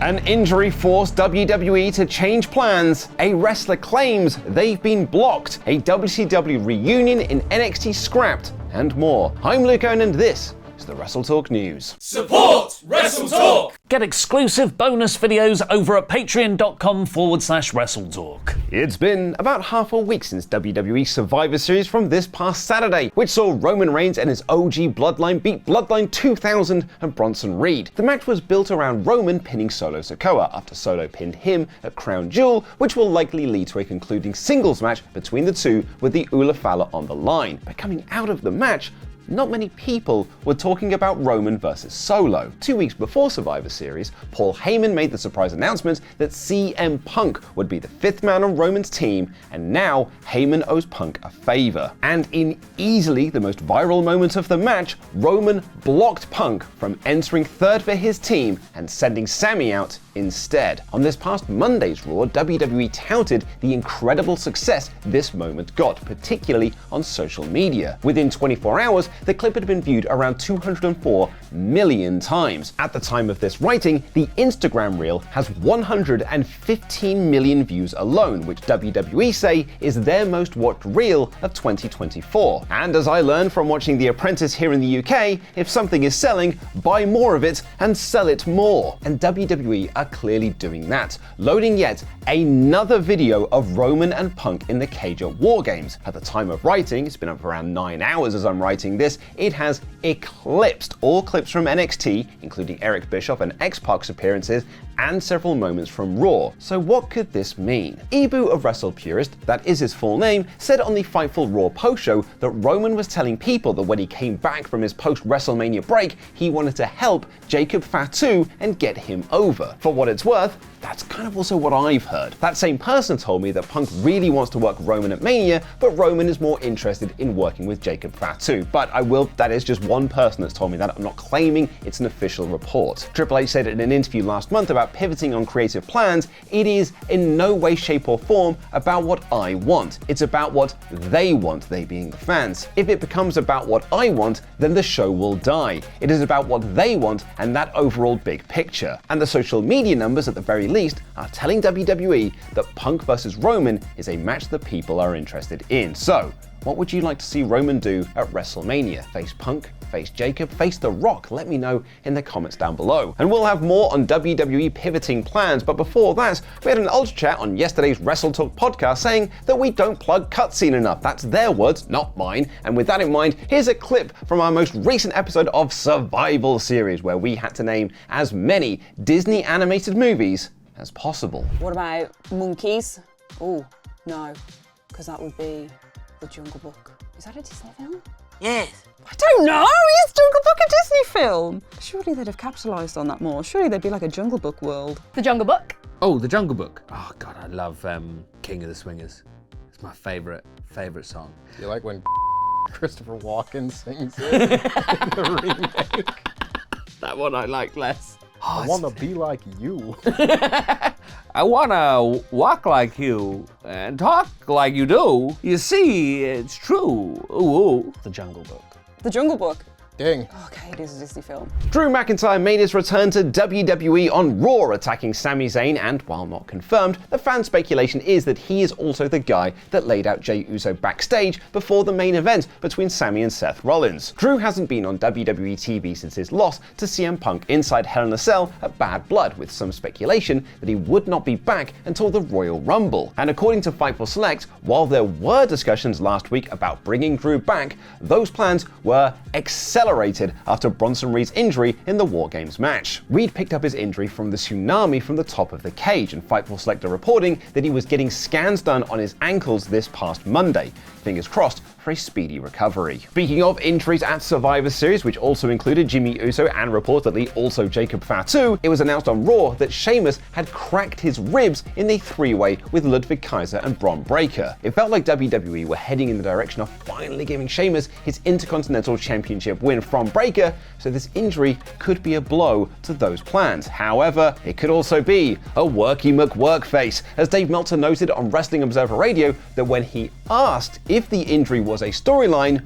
An injury forced WWE to change plans. A wrestler claims they've been blocked. A WCW reunion in NXT scrapped. And more. I'm Luke Owen and this is the WrestleTalk News. Support WrestleTalk! Get exclusive bonus videos over at patreon.com/WrestleTalk. It's been about half a week since WWE Survivor Series from this past Saturday, which saw Roman Reigns and his OG Bloodline beat Bloodline 2000 and Bronson Reed. The match was built around Roman pinning Solo Sikoa after Solo pinned him at Crown Jewel, which will likely lead to a concluding singles match between the two with the Ula Fala on the line. But coming out of the match, not many people were talking about Roman versus Solo. 2 weeks before Survivor Series, Paul Heyman made the surprise announcement that CM Punk would be the fifth man on Roman's team, and now Heyman owes Punk a favor. And in easily the most viral moment of the match, Roman blocked Punk from entering third for his team and sending Sami out instead. On this past Monday's Raw, WWE touted the incredible success this moment got, particularly on social media. Within 24 hours, the clip had been viewed around 204 million times. At the time of this writing, the Instagram reel has 115 million views alone, which WWE say is their most watched reel of 2024. And as I learned from watching The Apprentice here in the UK, if something is selling, buy more of it and sell it more. And WWE are clearly doing that, loading yet another video of Roman and Punk in the cage at War Games. At the time of writing, it's been up for around 9 hours as I'm writing this, it has eclipsed all clips from NXT, including Eric Bischoff and X-Pac's appearances, and several moments from Raw. So what could this mean? Ibu of WrestlePurist, that is his full name, said on the Fightful Raw post-show that Roman was telling people that when he came back from his post-WrestleMania break, he wanted to help Jacob Fatu and get him over. For what it's worth, that's kind of also what I've heard. That same person told me that Punk really wants to work Roman at Mania, but Roman is more interested in working with Jacob Fatu. But that is just one person that's told me that. I'm not claiming it's an official report. Triple H said in an interview last month about pivoting on creative plans, it is in no way, shape or form about what I want. It's about what they want, they being the fans. If it becomes about what I want, then the show will die. It is about what they want and that overall big picture. And the social media numbers at the very least are telling WWE that Punk versus Roman is a match that people are interested in. So, what would you like to see Roman do at WrestleMania? Face Punk? Face Jacob? Face The Rock? Let me know in the comments down below. And we'll have more on WWE pivoting plans, but before that, we had an ultra chat on yesterday's WrestleTalk podcast saying that we don't plug cutscene enough. That's their words, not mine. And with that in mind, here's a clip from our most recent episode of Survival Series, where we had to name as many Disney animated movies as possible. What about monkeys? Oh, no, because that would be The Jungle Book. Is that a Disney film? Yes. I don't know. Is Jungle Book a Disney film? Surely they'd have capitalised on that more. Surely they'd be like a Jungle Book world. The Jungle Book? Oh, The Jungle Book. Oh God, I love King of the Swingers. It's my favorite song. You like when Christopher Walken sings it in the remake? That one I like less. I want to be like you. I wanna walk like you and talk like you do. You see, it's true. Ooh. The Jungle Book. The Jungle Book. Ding. Okay, it is a Disney film. Drew McIntyre made his return to WWE on Raw, attacking Sami Zayn, and while not confirmed, the fan speculation is that he is also the guy that laid out Jey Uso backstage before the main event between Sami and Seth Rollins. Drew hasn't been on WWE TV since his loss to CM Punk inside Hell in a Cell at Bad Blood, with some speculation that he would not be back until the Royal Rumble. And according to Fightful Select, while there were discussions last week about bringing Drew back, those plans were accelerated after Bronson Reed's injury in the War Games match. Reed picked up his injury from the tsunami from the top of the cage, and Fightful Select are reporting that he was getting scans done on his ankles this past Monday. Fingers crossed for a speedy recovery. Speaking of injuries at Survivor Series, which also included Jimmy Uso and reportedly also Jacob Fatu, it was announced on Raw that Sheamus had cracked his ribs in a three-way with Ludwig Kaiser and Bron Breakker. It felt like WWE were heading in the direction of finally giving Sheamus his Intercontinental Championship win from Breakker, so this injury could be a blow to those plans. However, it could also be a worky McWorkface, as Dave Meltzer noted on Wrestling Observer Radio that when he asked if the injury was a storyline,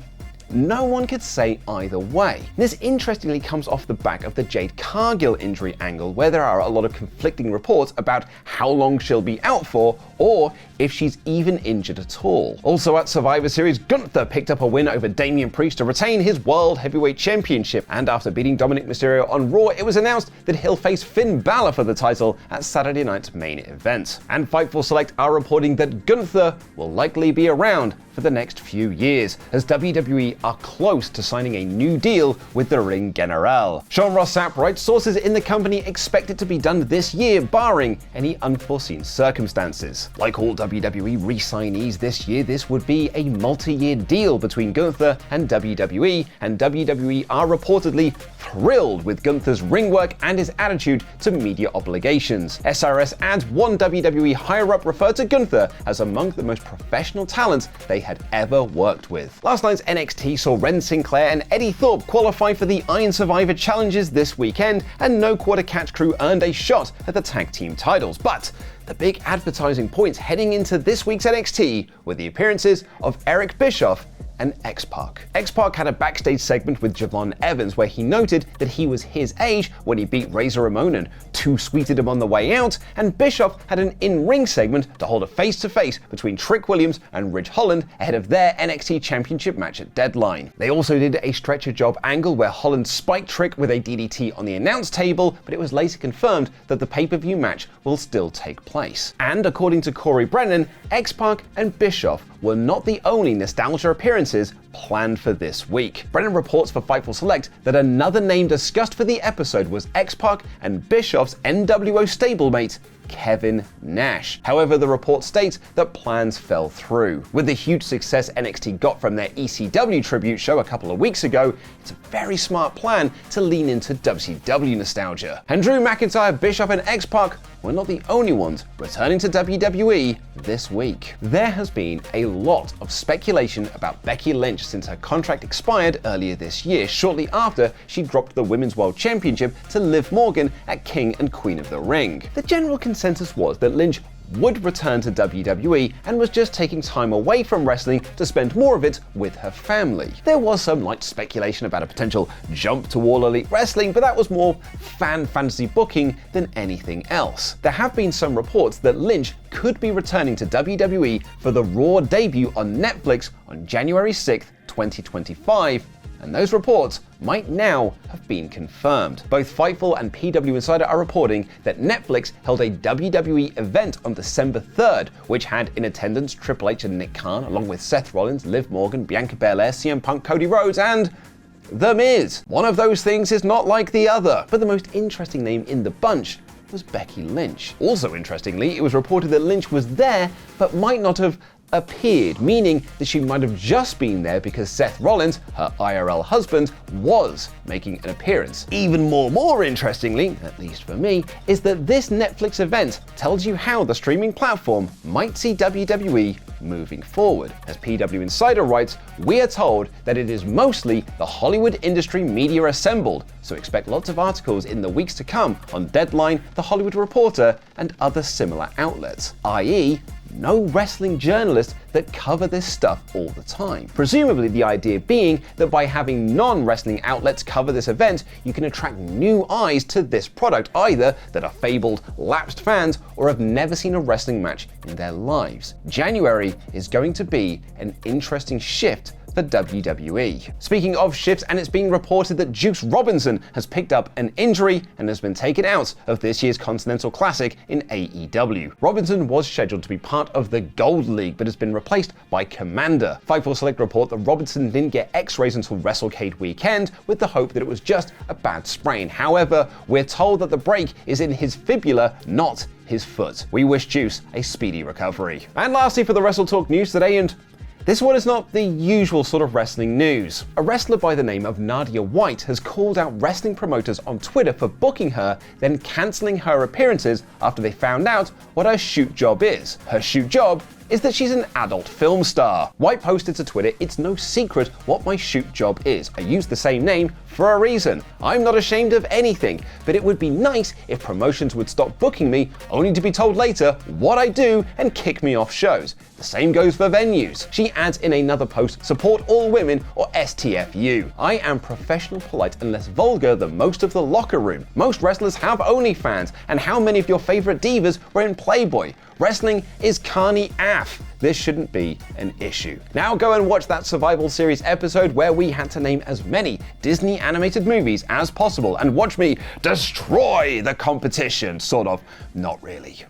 no one could say either way. This interestingly comes off the back of the Jade Cargill injury angle, where there are a lot of conflicting reports about how long she'll be out for, or if she's even injured at all. Also at Survivor Series, Gunther picked up a win over Damian Priest to retain his World Heavyweight Championship, and after beating Dominic Mysterio on Raw, it was announced that he'll face Finn Balor for the title at Saturday night's main event. And Fightful Select are reporting that Gunther will likely be around for the next few years, as WWE are close to signing a new deal with the Ring General. Sean Ross Sapp writes, sources in the company expect it to be done this year, barring any unforeseen circumstances. Like all WWE re-signees this year, this would be a multi-year deal between Gunther and WWE are reportedly thrilled with Gunther's ring work and his attitude to media obligations. SRS adds one WWE higher-up referred to Gunther as among the most professional talents they had ever worked with. Last night's NXT saw Ren Sinclair and Eddie Thorpe qualify for the Iron Survivor challenges this weekend, and no Quarter Catch crew earned a shot at the tag team titles. But the big advertising points heading into this week's NXT were the appearances of Eric Bischoff and X-Pac. X-Pac had a backstage segment with Javon Evans where he noted that he was his age when he beat Razor Ramon and two-sweeted him on the way out, and Bischoff had an in-ring segment to hold a face-to-face between Trick Williams and Ridge Holland ahead of their NXT Championship match at Deadline. They also did a stretcher job angle where Holland spiked Trick with a DDT on the announce table, but it was later confirmed that the pay-per-view match will still take place. And according to Corey Brennan, X-Pac and Bischoff were not the only nostalgia appearances planned for this week. Brennan reports for Fightful Select that another name discussed for the episode was X-Pac and Bischoff's NWO stablemate, Kevin Nash. However, the report states that plans fell through. With the huge success NXT got from their ECW tribute show a couple of weeks ago, it's a very smart plan to lean into WCW nostalgia. And Drew McIntyre, Bischoff, and X-Pac were not the only ones returning to WWE this week. There has been a lot of speculation about Becky Lynch since her contract expired earlier this year, shortly after she dropped the Women's World Championship to Liv Morgan at King and Queen of the Ring. The general consensus was that Lynch would return to WWE and was just taking time away from wrestling to spend more of it with her family. There was some light speculation about a potential jump to All Elite Wrestling, but that was more fan fantasy booking than anything else. There have been some reports that Lynch could be returning to WWE for the Raw debut on Netflix on January 6th, 2025, and those reports might now have been confirmed. Both Fightful and PW Insider are reporting that Netflix held a WWE event on December 3rd, which had in attendance Triple H and Nick Khan, along with Seth Rollins, Liv Morgan, Bianca Belair, CM Punk, Cody Rhodes, and The Miz. One of those things is not like the other, but the most interesting name in the bunch was Becky Lynch. Also interestingly, it was reported that Lynch was there, but might not have appeared, meaning that she might have just been there because Seth Rollins, her IRL husband, was making an appearance. Even more interestingly, at least for me, is that this Netflix event tells you how the streaming platform might see WWE moving forward. As PW Insider writes, we are told that it is mostly the Hollywood industry media assembled, so expect lots of articles in the weeks to come on Deadline, The Hollywood Reporter, and other similar outlets, i.e., no wrestling journalists that cover this stuff all the time. Presumably the idea being that by having non-wrestling outlets cover this event, you can attract new eyes to this product, either that are fabled, lapsed fans or have never seen a wrestling match in their lives. January is going to be an interesting shift for WWE. Speaking of shifts, and it's being reported that Juice Robinson has picked up an injury and has been taken out of this year's Continental Classic in AEW. Robinson was scheduled to be part of the Gold League, but has been replaced by Commander. Fightful Select report that Robinson didn't get x-rays until WrestleCade weekend, with the hope that it was just a bad sprain. However, we're told that the break is in his fibula, not his foot. We wish Juice a speedy recovery. And lastly, for the WrestleTalk news today, and this one is not the usual sort of wrestling news. A wrestler by the name of Nadia White has called out wrestling promoters on Twitter for booking her, then cancelling her appearances after they found out what her shoot job is. Her shoot job is that she's an adult film star. White posted to Twitter, "It's no secret what my shoot job is. I use the same name for a reason. I'm not ashamed of anything, but it would be nice if promotions would stop booking me only to be told later what I do and kick me off shows. The same goes for venues." She adds in another post, "Support all women or STFU. I am professional, polite, and less vulgar than most of the locker room. Most wrestlers have OnlyFans, and how many of your favorite divas were in Playboy? Wrestling is carny AF. This shouldn't be an issue." Now go and watch that Survival Series episode where we had to name as many Disney animated movies as possible and watch me destroy the competition. Sort of, not really.